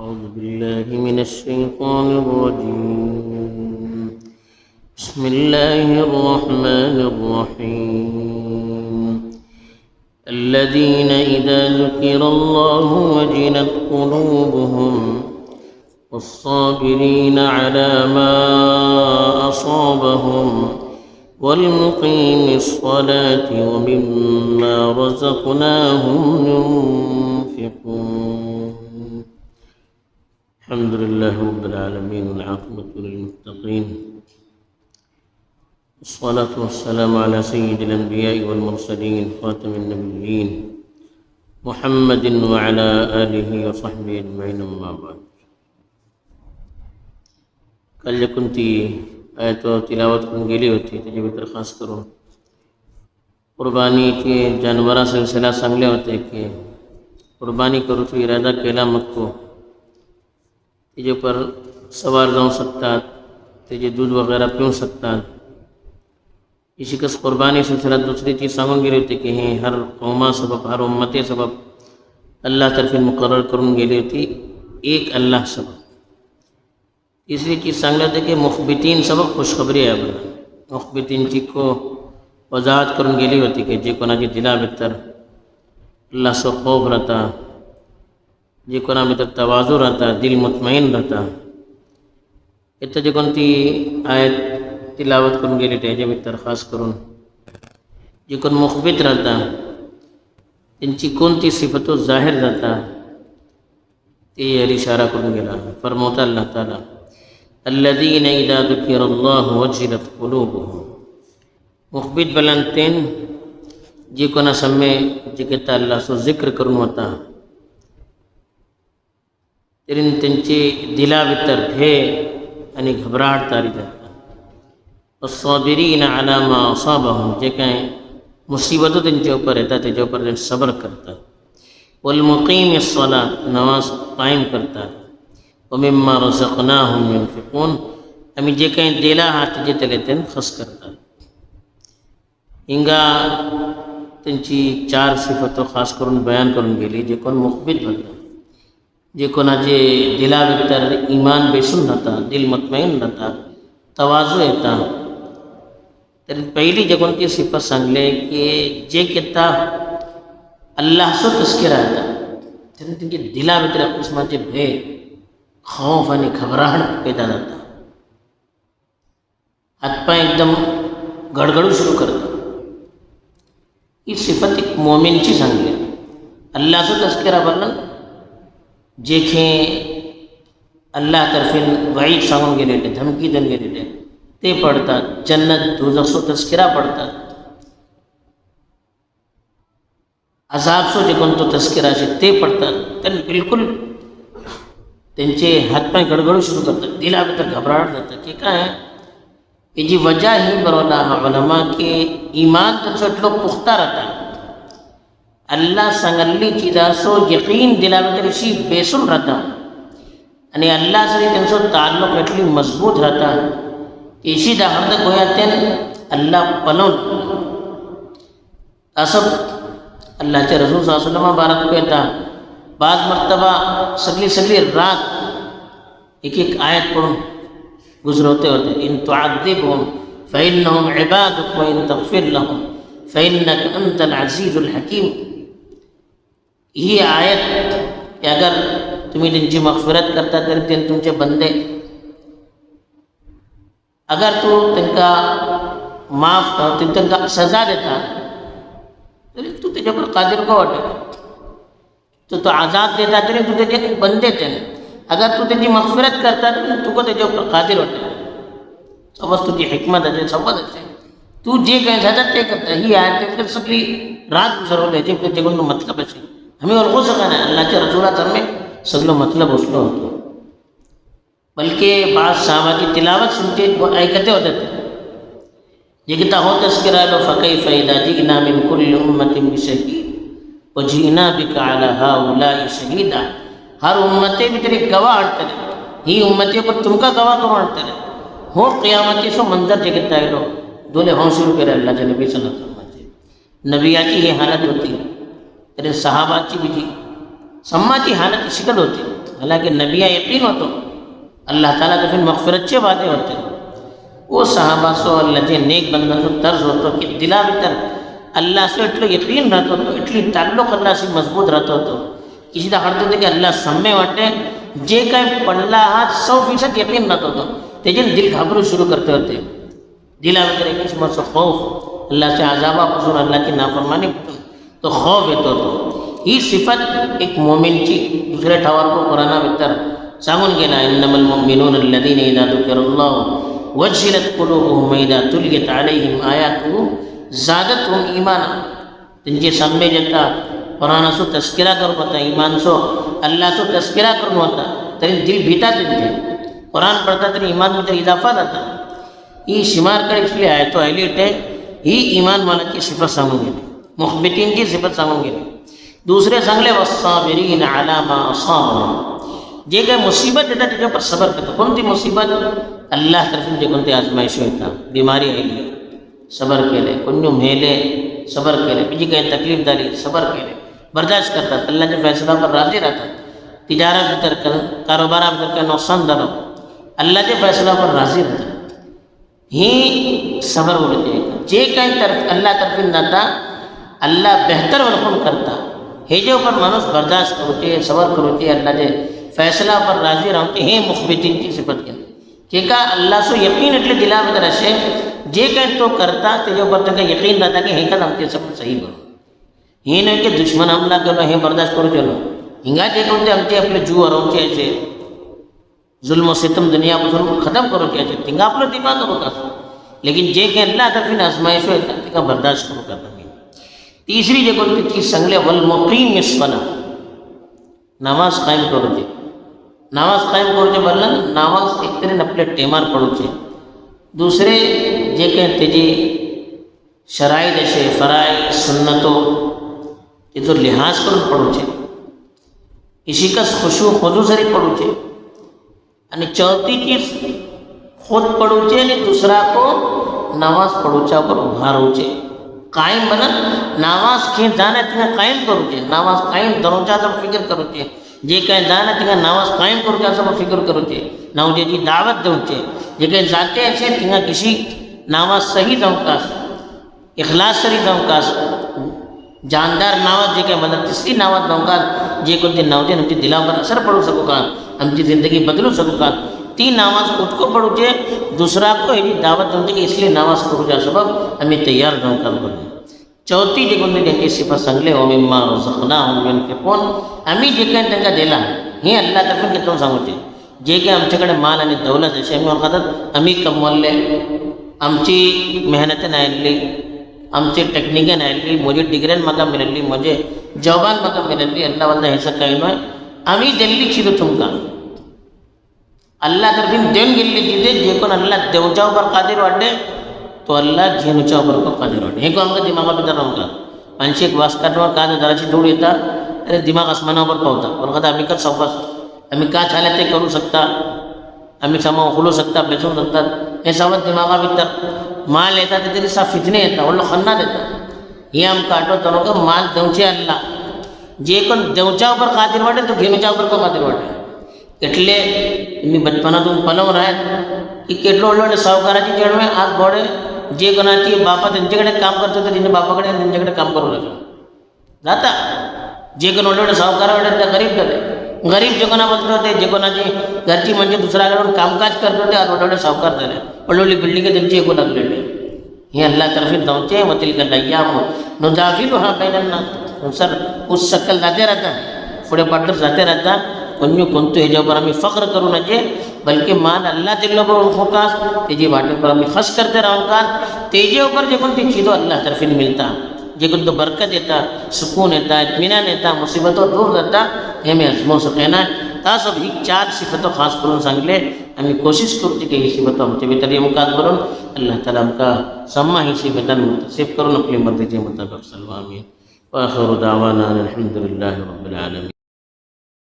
أعوذ بالله من الشيطان الرجيم بسم الله الرحمن الرحيم الذين إذا ذكر الله وجلت قلوبهم والصابرين على ما أصابهم والمقيم الصلاة ومما رزقناهم ينفقون الحمد لله رب العالمين والعاقبة للمتقين والصلاة والسلام على سيد الأنبياء والمرسلين خاتم النبيين محمد وعلى آله وصحبه أجمعين أما بعد. کل کنتی آیت و تلاوت کن گلی ہوتی تجھے بھی درخواست کروں قربانی کے جانورہ سلسلہ سنگلے ہوتے کہ قربانی کرو تو ارادہ کیلا مت کو تجھے پر سوار جاؤں سکتا تجھے دودھ وغیرہ پیوں سکتا اسی کس قربانی سلسلہ دوسری چیز سنگوں گلی ہوتی کہ ہیں ہر قومہ سبب ہر امت سبب اللہ طرف مقرر کروں گلی ہوتی ایک اللہ سبب اس لیے چیز سنگ لیتے کہ مخبتین سبب خوشخبری ہے بنا مخبتین چی کو وضاحت کرن گلی ہوتی کہ جی کو نا جی دلا بہتر اللہ سے خوف رہتا جی کو نا بہتر توازو رہتا دل مطمئن رہتا اتنا جی کنتی آیت تلاوت کرن گلی تے جی بہتر خاص کرن جی کن مخبت رہتا ان چی کنتی صفت و ظاہر رہتا یہ اشارہ کرن گلا فرموتا اللہ تعالیٰ الذين إذا ذكر الله وجلت قلوبهم مخبت بلندتين جی کو نہ سمے جی کہتا اللہ سو ذکر کرن ہوتا ترین تنچے دلا بتر بھے یعنی گھبراہٹ تاری جاتا والصابرین علی ما اصابهم جی کہیں مصیبتوں تنچے اوپر رہتا تھے جو اوپر صبر کرتا والمقیم الصلاة نماز قائم کرتا ومما رزقناهم ينفقون امی جے کہیں دیلا ہاتھ جے تلیتن خس کرتا انگا تنچی چار صفتوں خاص کرن بیان کرن گلی جے کن مخبت بلتا جے کنا جے دلا بہتر ایمان بے سن رہتا دل مطمئن رہتا توازو رہتا پہلی جگہ کی صفت سنگ لے کہ جے کہتا اللہ سو تذکرہ رہتا تنچی دلا بہتر قسمہ جے بھے خوف یعنی گھبراہٹ پیدا رہتا ہاتھ پائیں ایک دم گڑگڑو شروع کرتا یہ صفت ایک مومن چی سنگ لے اللہ سے تذکرہ برنن جیکھیں اللہ طرفین وعید سنگوں گے لیتے دھمکی دن گے لیتے تے پڑھتا جنت دوزخ سو تذکرہ پڑھتا عذاب سو جکن تو تذکرہ سے تے پڑھتا تن بالکل تنچے ہاتھ پائیں گڑگڑو شروع کرتا دلا بہتر گھبراہٹ رہتا کہ کہا ہے کہ جی وجہ ہی برولا علماء کے ایمان تنسو اٹلو پختہ رہتا اللہ سنگلی چیزا سو یقین دلا بہتر اسی بیسن رہتا یعنی اللہ سے تنسو تعلق اٹلی مضبوط رہتا کہ اسی دا حردک ہویا تن اللہ پلون اصب اللہ چاہ رسول صلی اللہ علیہ وسلم بارک کہتا بعض مرتبہ سگلی رات ایک آیت پڑھوں گزروتے ہوتے ان تعذبهم فإنهم عبادك وإن تغفر لهم فإنك أنت العزيز الحكيم یہ آیت کہ اگر تمہیں تنچی مغفرت کرتا تن تنچے بندے اگر تو تن کا معاف تن کا سزا دیتا تو تجھے پر قادر کو اٹھے تو عذاب دیتا تیرے تو تجھے بندے تھے اگر تو تجھے مغفرت کرتا تو کو تجھے اوپر قادر ہوتا ہے تو بس تجھے حکمت ہے سبت ہے تو جے کہیں زیادہ تے کرتا ہے ہی آئے پھر سکلی رات گزرو لے جے پھر جگہ مطلب ہے ہمیں اور ہو سکا ہے اللہ کے رسولہ سر میں سگلو مطلب اس لو ہوتا بلکہ بعض صحابہ کی تلاوت سنتے وہ آئکتے ہوتے تھے یہ کہتا ہو تذکرہ لو فَكَيْفَ إِذَا جِئْنَا مِن كُلِّ أُمَّةٍ بِشَهِيدٍ وَجِئْنَا بِكَ عَلَى هَؤُلَاءِ شَهِيدًا ہر امتے بھی تیرے گواہ ہٹتے رہے ہی امتیوں پر تم کا گواہ کم ہٹتے رہے ہو قیامتی سو منظر جگتا ہے لو دولے ہوں شروع کرے اللہ کے نبی صلی اللہ علیہ وسلم نبیہ کی یہ حالت ہوتی ہے تیرے صحابہ کی بھی سما کی حالت شکل ہوتی حالانکہ نبیہ یقین ہوتا اللہ تعالیٰ کے پھر مغفرت چے وعدے ہوتے وہ صحابہ سو اللہ جے نیک بندہ سو طرز ہوتا کہ دلا بھیتر اللہ سے اٹلو یقین رہتا تو اٹلی تعلق اللہ سے مضبوط رہتا تو کسی دا ہڑتے تھے کہ اللہ سمے واٹے جے کہیں پڑھلا ہاتھ 100% یقین رہتا تو تیجن دل گھبرو شروع کرتے ہوتے دلا بھیتر ایک قسم سے خوف اللہ سے عذابہ پسون اللہ کی نافرمانی پسون تو خوف ہوتا تو یہ صفت ایک مومن چی دوسرے ٹھوار کو قرآن بہتر سامن گینا انما المؤمنون الذین اذا ذکر اللہ وجلت قلوبهم اذا تلیت علیہم آیاتہ زادتهم ایمانا تنجے سمجھ جتا قرآن سو تذکرہ کر پتا ایمان سو اللہ سو تذکرہ کرنا ہوتا تری دل بھیتا تنجے قرآن پڑھتا تری ایمان میں تری اضافہ داتا یہ شمار کر اس لیے آیتو ایلیٹ ہے یہ ایمان والا کی صفت سامن گینا مخبتین کی صفت سامن گینا دوسرے سنگلے والصابرین علی ما اصابهم جے کہ مصیبت دیتا تجھے پر صبر کرتا کون تھی مصیبت اللہ طرف جے کون تی آزمائش ہوتا بیماری آئی لی صبر کے لئے کنیو مہلے صبر کے لئے پیجی کہیں تکلیف داری صبر کے لئے برداشت کرتا اللہ جے فیصلہ پر راضی رہتا تجارت بتر کر کاروبارہ بتر کر نقصان دارو اللہ جے فیصلہ پر راضی رہتا ہی صبر بولتے ہیں جے کہیں طرف اللہ طرف داتا اللہ بہتر ورخون کرتا ہے جو پر منوس برداشت کرتے صبر کرتے اللہ جے فیصلہ پر راضی رہتے ہیں مخبتین کی صفت کے کہ کہا اللہ سو یقین اٹلے دلا میں رشے جے کہیں تو کرتا تیجے اوپر تک یقین رہتا کہ ہی کل ہم تے سب صحیح کرو ہی نہیں کہ دشمن حملہ کرو ہی برداشت کرو چلو ہنگا جے کہ ہم تے اپنے جو اور ہم ایسے ظلم و ستم دنیا کو ختم کرو کیا چاہتے ہنگا اپنے دفاع کرو کا لیکن جے کہ اللہ طرف آزمائش ہوئے کہ برداشت کرو کرتا تیسری جے کون چیز سنگلے والمقیم الصلاۃ نماز قائم کرو جے نماز قائم کرو جے بلن نماز ایک طرح اپنے ٹیمار پڑھو جے دوسرے جے کہ تیجی شرائط ایسے فرائض سنتوں یہ تو لحاظ کرو پڑھو جے اسی کا خشوع خضوع سے پڑھو جے یعنی چوتھی چیز خود پڑھو جے یعنی دوسرا کو نماز پڑھو چا پر ابھارو جے قائم بنا نماز کھین جانا تنگا قائم کرو چے نماز قائم دروں چاہ سب فکر کرو چے جے کہیں جانا تنگا نماز قائم کرو چاہ سب فکر کرو چے ناؤ جے جی دعوت دوں چے جے کہیں ذاتے ایسے تنگا کسی نماز صحیح دمکاس اخلاص سری دمکاس جاندار نماز جے کہیں مدد تسلی نماز دمکاس جے کن تی ناؤ جے ہم تی دلاؤ پر اثر پڑھو سکو کان ہم تی زندگی بدلو سکو کان تین نماز خود کو پڑھو چے دوسرا کو ہی دعوت دوں چے کہ اس لیے نماز کرو جا سبب ہمیں تیار دوں کر کرنے چوتھی جے کن تی جن کی صفت سنگلے ہو مما رزقناہم ينفقون ہمیں جے کہیں تنگا دیلا ہی اللہ طرف کے تم سامو چے جے کہ ہم چکڑے مال آنی دولت ہے ہمیں اور قدر ہمیں کم والے ہم چی محنت نائل لی ہم چی ٹیکنیکیں نائل لی مجھے ڈگرین مقام ملن لی مجھے جوبان مقام ملن لی اللہ واللہ حصہ کہیں ہے ہمیں دلی چیدو تم کا اللہ طرف دین گلی جیدے جے کن اللہ دیو چاو پر قادر وڈے تو اللہ گھینو چاو پر کو قادر وڈے ہی کو ہم کا دماغ پر رہوں گا پانچ ایک واسطہ نوار کہا دراچی دوڑی تا ارے دماغ اسمانہ پر پہتا اور کہتا ہمیں کت سوفا ہمیں کہا چالتے کرو سکتا ہمیں سامان خلو سکتا بیسو سکتا ایسا وقت دماغا بھیتر مال لیتا تھے تیری صاحب فتنے دیتا وہ لوگ خنہ دیتا یہ ہم کاٹو تنوں کا مال دونچے اللہ جے کن دونچاو پر قادر وڈے تو گھینو چاو پر کو قادر وڈے کٹلے انہیں بچپنا تم پلوں رہے کہ کٹلو اللہ نے ساوکارا چی جڑ میں آج بوڑے جے کنا چی باپا دن جگڑے کام کرتے تھے جنہیں باپا کڑے دن جگڑے کام کرو لگا جاتا جے کنا اللہ نے ساوکارا وڈے تھے غریب کرے غریب جو کنا بولتے ہوتے جے کنا چی گھر چی منجے دوسرا اگر کام کاج کرتے تھے آج اللہ نے ساوکار دے رہے اللہ لی بلڈنگ کے دن چی کو لگ لے یہ اللہ طرف دونچے وَتِلْكَ الْأَيَّامُ نُدَاوِلُهَا بَيْنَ النَّاسِ سر اس شکل جاتے رہتا ہے پھڑے پڑھر جاتے رہتا کنیو کنتو ہے جو پر ہمیں فخر کرو نہ جے بلکہ مان اللہ دلوں پر ان خوکاس تیجی باٹے پر ہمیں خس کرتے رہا انکار تیجی اوپر جے کن تی چیزوں اللہ طرف ملتا جے کن تو برکت دیتا سکون دیتا اطمینان دیتا مصیبتوں دور دیتا ہمیں عظموں سے کہنا ہے تا سب ہی چار صفتوں خاص کروں سنگلے ہمیں کوشش کرتی کہ یہ صفتوں ہم چبی تر یہ مقاد برون اللہ تعالیٰ ہم کا سمہ ہی صفتاً متصف کروں اپنی مردجے مطابق صلی اللہ آمین وآخر دعوانا الحمدللہ رب العالمین.